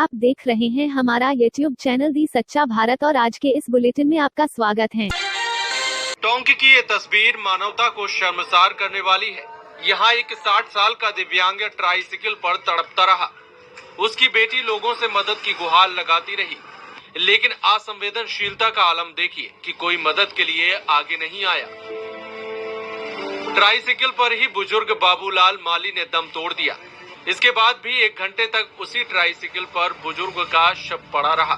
आप देख रहे हैं हमारा YouTube चैनल दी सच्चा भारत और आज के इस बुलेटिन में आपका स्वागत है। टोंक की ये तस्वीर मानवता को शर्मसार करने वाली है। यहाँ एक 60 साल का दिव्यांग ट्राइसिकल पर तड़पता रहा। उसकी बेटी लोगों से मदद की गुहार लगाती रही, लेकिन असंवेदनशीलता का आलम देखिए कि कोई मदद के लिए आगे नहीं आया। ट्राइसिकल पर ही बुजुर्ग बाबूलाल माली ने दम तोड़ दिया। इसके बाद भी 1 घंटे तक उसी ट्राइसिकल पर बुजुर्ग का शव पड़ा रहा।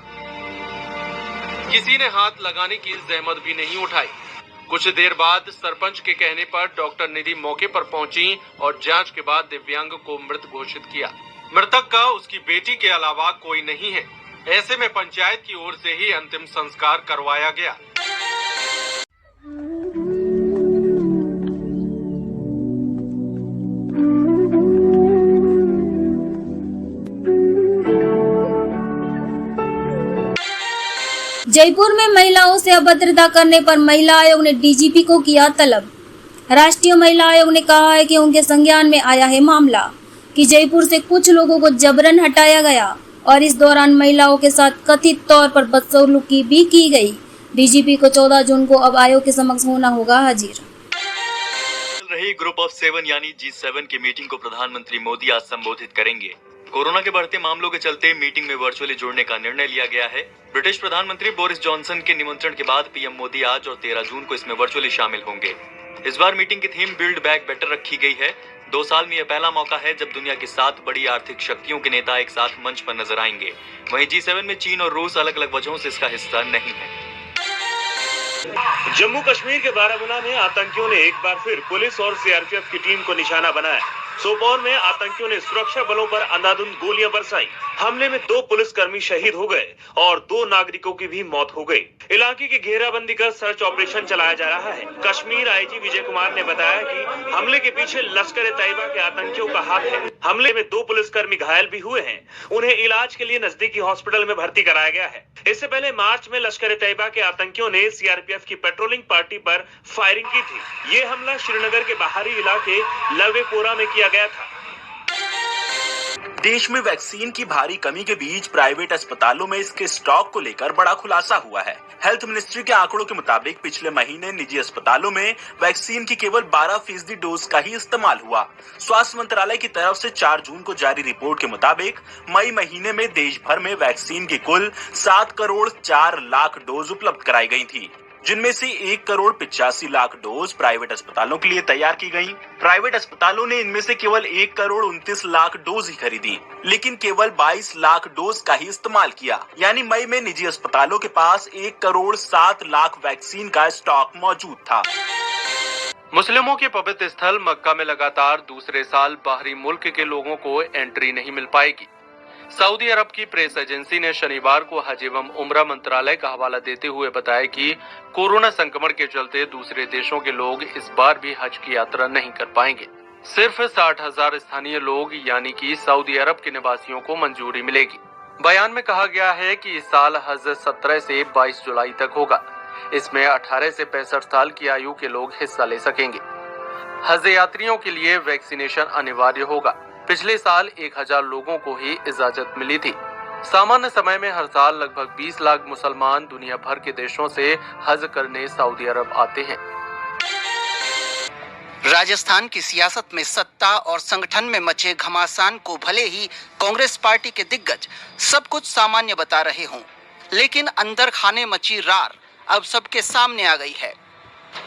किसी ने हाथ लगाने की जहमत भी नहीं उठाई। कुछ देर बाद सरपंच के कहने पर डॉक्टर निधि मौके पर पहुंची और जांच के बाद दिव्यांग को मृत घोषित किया। मृतक का उसकी बेटी के अलावा कोई नहीं है। ऐसे में पंचायत की ओर से ही अंतिम संस्कार करवाया गया। जयपुर में महिलाओं से अभद्रता करने पर महिला आयोग ने डीजीपी को किया तलब। राष्ट्रीय महिला आयोग ने कहा है कि उनके संज्ञान में आया है मामला कि जयपुर से कुछ लोगों को जबरन हटाया गया और इस दौरान महिलाओं के साथ कथित तौर पर बदसलूकी भी की गई। डीजीपी को 14 जून को अब आयोग के समक्ष होना होगा हाजिर। रही ग्रुप ऑफ 7 यानी G7 की मीटिंग को प्रधानमंत्री मोदी आज संबोधित करेंगे। कोरोना के बढ़ते मामलों के चलते मीटिंग में वर्चुअली जुड़ने का निर्णय लिया गया है। ब्रिटिश प्रधानमंत्री बोरिस जॉनसन के निमंत्रण के बाद पीएम मोदी आज और 13 जून को इसमें वर्चुअली शामिल होंगे। इस बार मीटिंग की थीम बिल्ड बैक बेटर रखी गई है। 2 साल में यह पहला मौका है जब दुनिया की 7 बड़ी आर्थिक शक्तियों के नेता एक साथ मंच पर नजर आएंगे। वहीं G7 में चीन और रूस अलग अलग वजहों से इसका हिस्सा नहीं है। जम्मू कश्मीर के बारामूला में आतंकियों ने एक बार फिर पुलिस और सीआरपीएफ की टीम को निशाना बनाया। सोपोर में आतंकियों ने सुरक्षा बलों पर अंधाधुंध गोलियां बरसाई। हमले में 2 पुलिसकर्मी शहीद हो गए और 2 नागरिकों की भी मौत हो गई। इलाके की घेराबंदी कर सर्च ऑपरेशन चलाया जा रहा है। कश्मीर आईजी विजय कुमार ने बताया कि हमले के पीछे लश्कर ए तैयबा के आतंकियों का हाथ है। हमले में 2 पुलिसकर्मी घायल भी हुए हैं। उन्हें इलाज के लिए नजदीकी हॉस्पिटल में भर्ती कराया गया है। इससे पहले मार्च में लश्कर ए तैयबा के आतंकियों ने सीआरपीएफ की पेट्रोलिंग पार्टी पर फायरिंग की थी। ये हमला श्रीनगर के बाहरी इलाके लवेपोरा में किया गया था। देश में वैक्सीन की भारी कमी के बीच प्राइवेट अस्पतालों में इसके स्टॉक को लेकर बड़ा खुलासा हुआ है। हेल्थ मिनिस्ट्री के आंकड़ों के मुताबिक पिछले महीने निजी अस्पतालों में वैक्सीन की केवल 12% डोज का ही इस्तेमाल हुआ। स्वास्थ्य मंत्रालय की तरफ से 4 जून को जारी रिपोर्ट के मुताबिक मई महीने में देश भर में वैक्सीन की कुल 7 करोड़ 4 लाख डोज उपलब्ध कराई गई थी, जिनमें से 1 करोड़ 85 लाख डोज प्राइवेट अस्पतालों के लिए तैयार की गई। प्राइवेट अस्पतालों ने इनमें से केवल 1 करोड़ 29 लाख डोज ही खरीदी, लेकिन केवल 22 लाख डोज का ही इस्तेमाल किया। यानी मई में निजी अस्पतालों के पास 1 करोड़ 7 लाख वैक्सीन का स्टॉक मौजूद था। मुस्लिमों के पवित्र स्थल मक्का में लगातार दूसरे साल बाहरी मुल्क के लोगों को एंट्री नहीं मिल पाएगी। सऊदी अरब की प्रेस एजेंसी ने शनिवार को हज एवं उम्रा मंत्रालय का हवाला देते हुए बताया कि कोरोना संक्रमण के चलते दूसरे देशों के लोग इस बार भी हज की यात्रा नहीं कर पाएंगे। सिर्फ 60,000 स्थानीय लोग यानी कि सऊदी अरब के निवासियों को मंजूरी मिलेगी। बयान में कहा गया है कि इस साल हज 17 से 22 जुलाई तक होगा। इसमें 18 से 65 साल की आयु के लोग हिस्सा ले सकेंगे। हज यात्रियों के लिए वैक्सीनेशन अनिवार्य होगा। पिछले साल 1000 लोगों को ही इजाजत मिली थी। सामान्य समय में हर साल लगभग 20 लाख मुसलमान दुनिया भर के देशों से हज करने सऊदी अरब आते हैं। राजस्थान की सियासत में सत्ता और संगठन में मचे घमासान को भले ही कांग्रेस पार्टी के दिग्गज सब कुछ सामान्य बता रहे हों, लेकिन अंदर खाने मची रार अब सबके सामने आ गई है।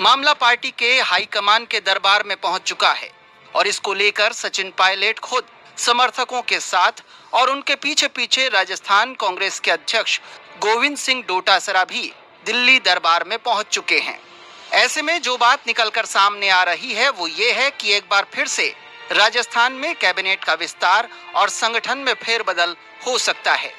मामला पार्टी के हाईकमान के दरबार में पहुंच चुका है और इसको लेकर सचिन पायलट खुद समर्थकों के साथ और उनके पीछे पीछे राजस्थान कांग्रेस के अध्यक्ष गोविंद सिंह डोटासरा भी दिल्ली दरबार में पहुंच चुके हैं। ऐसे में जो बात निकलकर सामने आ रही है वो ये है कि एक बार फिर से राजस्थान में कैबिनेट का विस्तार और संगठन में फेरबदल हो सकता है।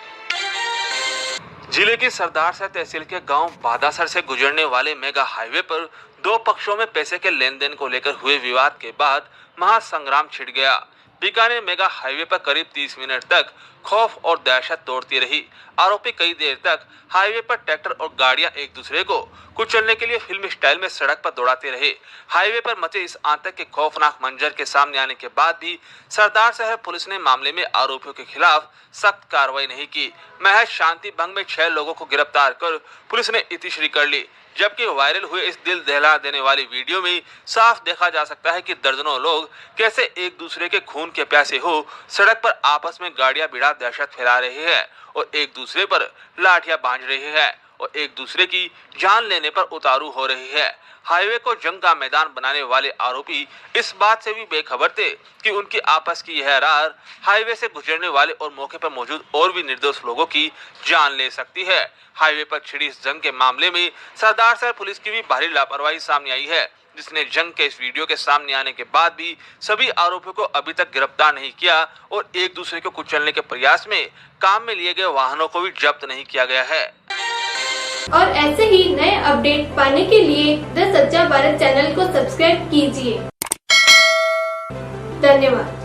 जिले की सरदारसर तहसील के गांव बादासर से गुजरने वाले मेगा हाईवे पर 2 पक्षों में पैसे के लेन देन को लेकर हुए विवाद के बाद महासंग्राम छिड़ गया। बीकानेर मेगा हाईवे पर करीब 30 मिनट तक खौफ और दहशत तोड़ती रही। आरोपी कई देर तक हाईवे पर ट्रैक्टर और गाड़ियां एक दूसरे को कुचलने के लिए फिल्मी स्टाइल में सड़क पर दौड़ाते रहे। हाईवे पर मचे इस आतंक के खौफनाक मंजर के सामने आने के बाद भी सरदार शहर पुलिस ने मामले में आरोपियों के खिलाफ सख्त कार्रवाई नहीं की। महज शांति भंग में 6 लोगों को गिरफ्तार कर पुलिस ने इतिश्री कर ली। जबकि वायरल हुए इस दिल दहला देने वाली वीडियो में साफ देखा जा सकता है कि दर्जनों लोग कैसे एक दूसरे के खून के प्यासे हो सड़क पर आपस में गाड़ियां भिड़ा दहशत फैला रहे हैं और एक दूसरे पर लाठियां बांध रहे हैं और एक दूसरे की जान लेने पर उतारू हो रही है। हाईवे को जंग का मैदान बनाने वाले आरोपी इस बात से भी बेखबर थे कि उनकी आपस की यह रार हाईवे से गुजरने वाले और मौके पर मौजूद और भी निर्दोष लोगों की जान ले सकती है। हाईवे पर छिड़ी इस जंग के मामले में सरदार शहर पुलिस की भी भारी लापरवाही सामने आई है, जिसने जंग के इस वीडियो के सामने आने के बाद भी सभी आरोपियों को अभी तक गिरफ्तार नहीं किया और एक दूसरे को कुचलने के प्रयास में काम में लिए गए वाहनों को भी जब्त नहीं किया गया है। और ऐसे ही नए अपडेट पाने के लिए द सच्चा भारत चैनल को सब्सक्राइब कीजिए। धन्यवाद।